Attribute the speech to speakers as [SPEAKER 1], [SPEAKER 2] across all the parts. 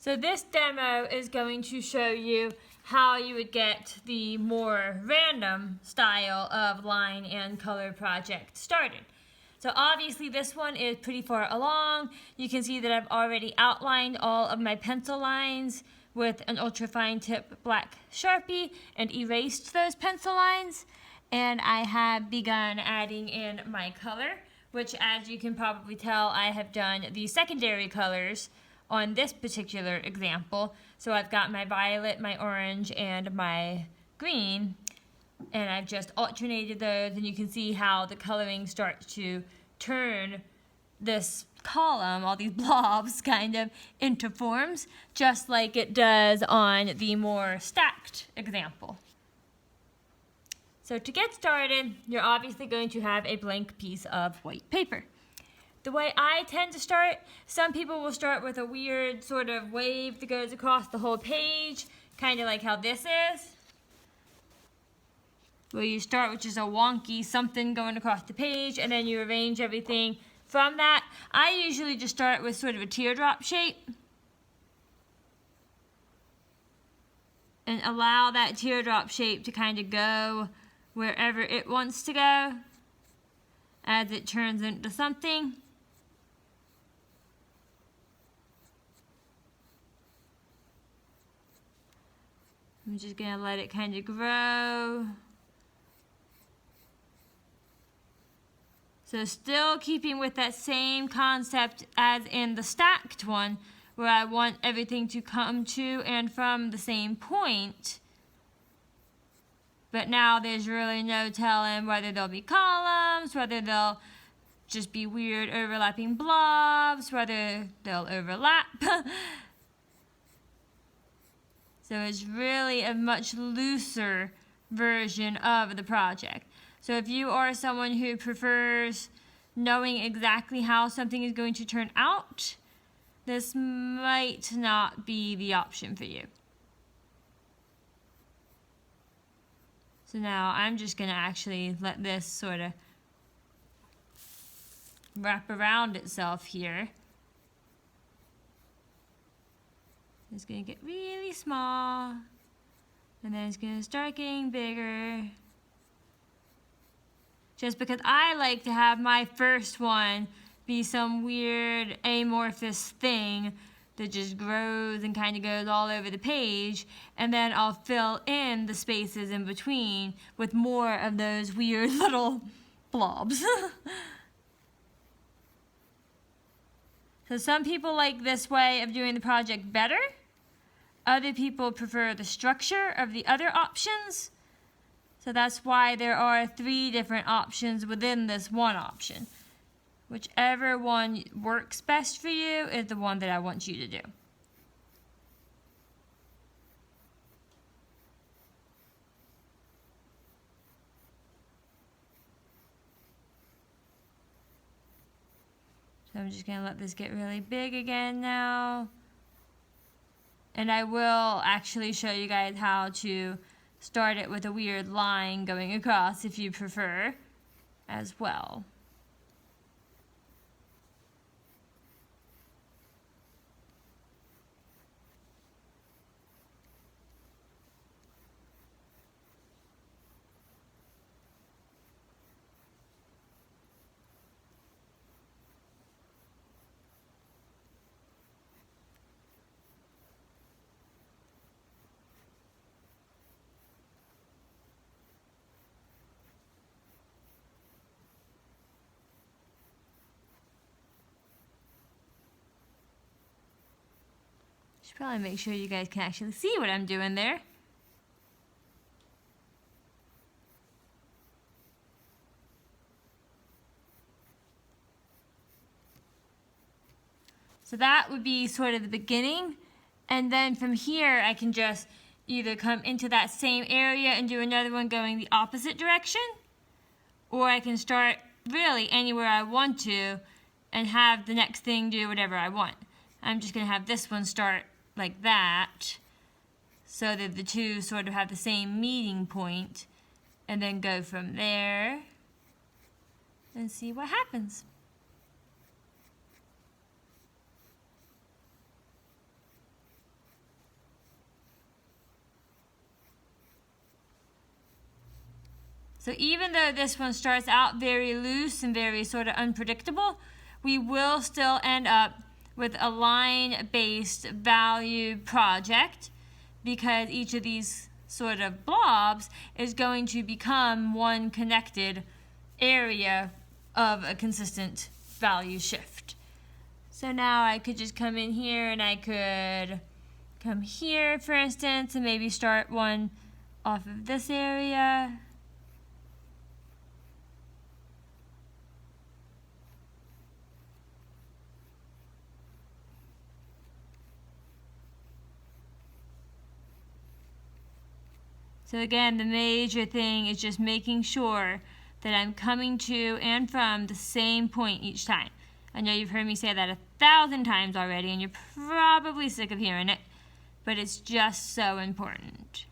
[SPEAKER 1] So this demo is going to show you how you would get the more random style of line and color project started. So obviously this one is pretty far along. You can see that I've already outlined all of my pencil lines with an ultrafine tip black Sharpie and erased those pencil lines. And I have begun adding in my color, which, as you can probably tell, I have done the secondary colors on this particular example. So I've got my violet, my orange, and my green, and I've just alternated those, and you can see how the coloring starts to turn this column, all these blobs kind of, into forms, just like it does on the more stacked example. So to get started, you're obviously going to have a blank piece of white paper. The way I tend to start, some people will start with a weird sort of wave that goes across the whole page, kind of like how this is, where you start with just a wonky something going across the page, and then you arrange everything from that. I usually just start with sort of a teardrop shape and allow that teardrop shape to kind of go wherever it wants to go as it turns into something. I'm just going to let it kind of grow. So still keeping with that same concept as in the stacked one, where I want everything to come to and from the same point. But now there's really no telling whether there'll be columns, whether they'll just be weird overlapping blobs, whether they'll overlap. So it's really a much looser version of the project. So if you are someone who prefers knowing exactly how something is going to turn out, this might not be the option for you. So now I'm just going to actually let this sort of wrap around itself here. It's going to get really small, and then it's going to start getting bigger. Just because I like to have my first one be some weird amorphous thing that just grows and kind of goes all over the page, and then I'll fill in the spaces in between with more of those weird little blobs. So some people like this way of doing the project better. Other people prefer the structure of the other options. So that's why there are 3 different options within this one option. Whichever one works best for you is the one that I want you to do. So I'm just going to let this get really big again now. And I will actually show you guys how to start it with a weird line going across if you prefer as well. Should probably make sure you guys can actually see what I'm doing there. So that would be sort of the beginning, and then from here I can just either come into that same area and do another one going the opposite direction, or I can start really anywhere I want to and have the next thing do whatever I want. I'm just going to have this one start like that, so that the two sort of have the same meeting point, and then go from there and see what happens. So even though this one starts out very loose and very sort of unpredictable, we will still end up with a line-based value project, because each of these sort of blobs is going to become one connected area of a consistent value shift. So now I could just come in here and I could come here, for instance, and maybe start one off of this area. So again, the major thing is just making sure that I'm coming to and from the same point each time. I know you've heard me say that 1,000 times already, and you're probably sick of hearing it, but it's just so important.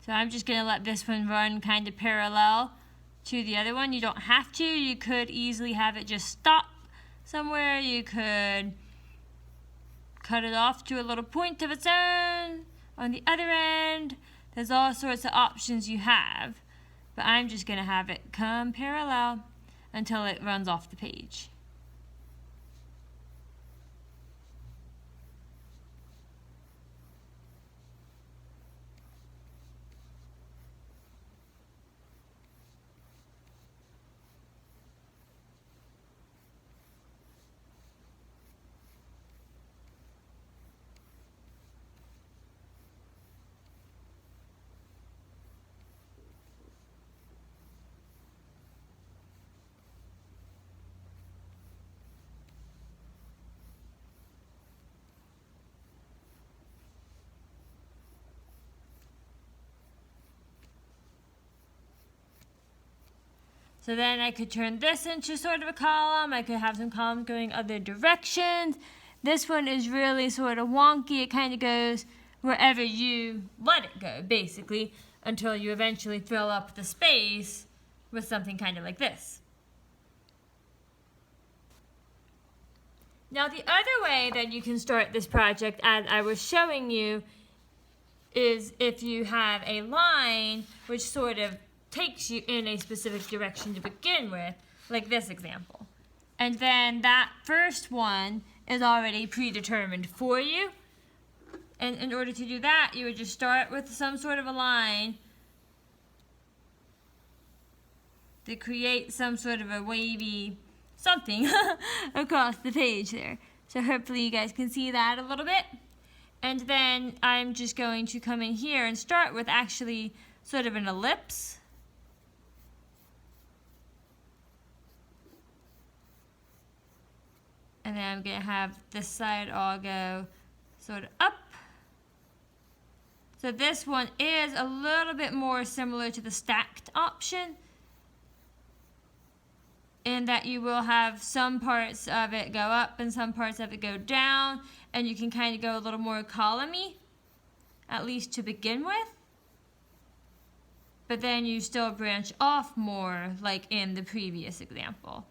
[SPEAKER 1] So I'm just going to let this one run kind of parallel to the other one. You don't have to. You could easily have it just stop somewhere. You could cut it off to a little point of its own on the other end. There's all sorts of options you have. But I'm just going to have it come parallel until it runs off the page. So then I could turn this into sort of a column. I could have some columns going other directions. This one is really sort of wonky. It kind of goes wherever you let it go, basically, until you eventually fill up the space with something kind of like this. Now, the other way that you can start this project, as I was showing you, is if you have a line which sort of takes you in a specific direction to begin with, like this example. And then that first one is already predetermined for you. And in order to do that, you would just start with some sort of a line to create some sort of a wavy something across the page there. So hopefully you guys can see that a little bit. And then I'm just going to come in here and start with actually sort of an ellipse. And then I'm going to have this side all go sort of up. So this one is a little bit more similar to the stacked option, in that you will have some parts of it go up and some parts of it go down, and you can kind of go a little more column-y, at least to begin with. But then you still branch off more, like in the previous example.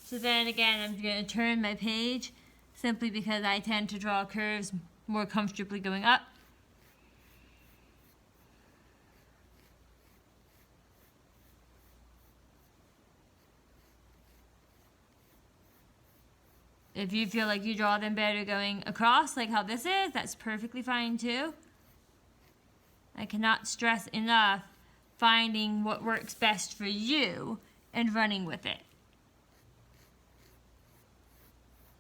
[SPEAKER 1] So then again, I'm going to turn my page simply because I tend to draw curves more comfortably going up. If you feel like you draw them better going across, like how this is, that's perfectly fine too. I cannot stress enough finding what works best for you and running with it.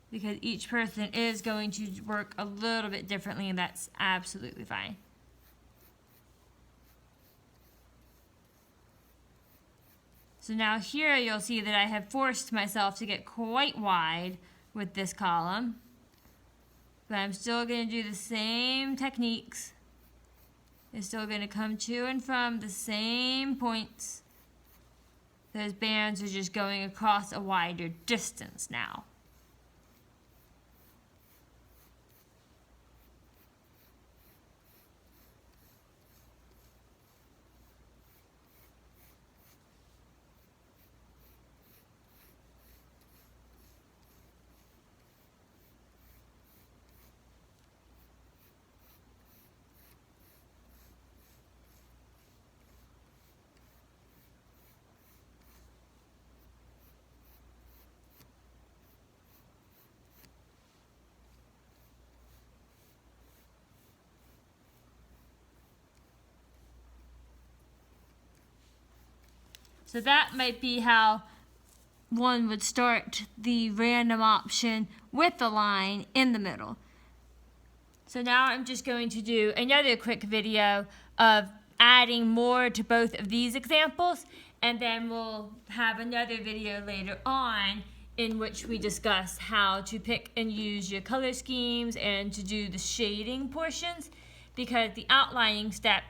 [SPEAKER 1] Because each person is going to work a little bit differently, and that's absolutely fine. So now here you'll see that I have forced myself to get quite wide with this column, but I'm still going to do the same techniques. It's still going to come to and from the same points. Those bands are just going across a wider distance now. So that might be how one would start the random option with the line in the middle. So now I'm just going to do another quick video of adding more to both of these examples, and then we'll have another video later on in which we discuss how to pick and use your color schemes and to do the shading portions, because the outlining step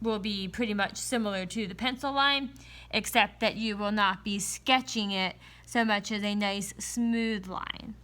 [SPEAKER 1] will be pretty much similar to the pencil line, except that you will not be sketching it so much as a nice smooth line.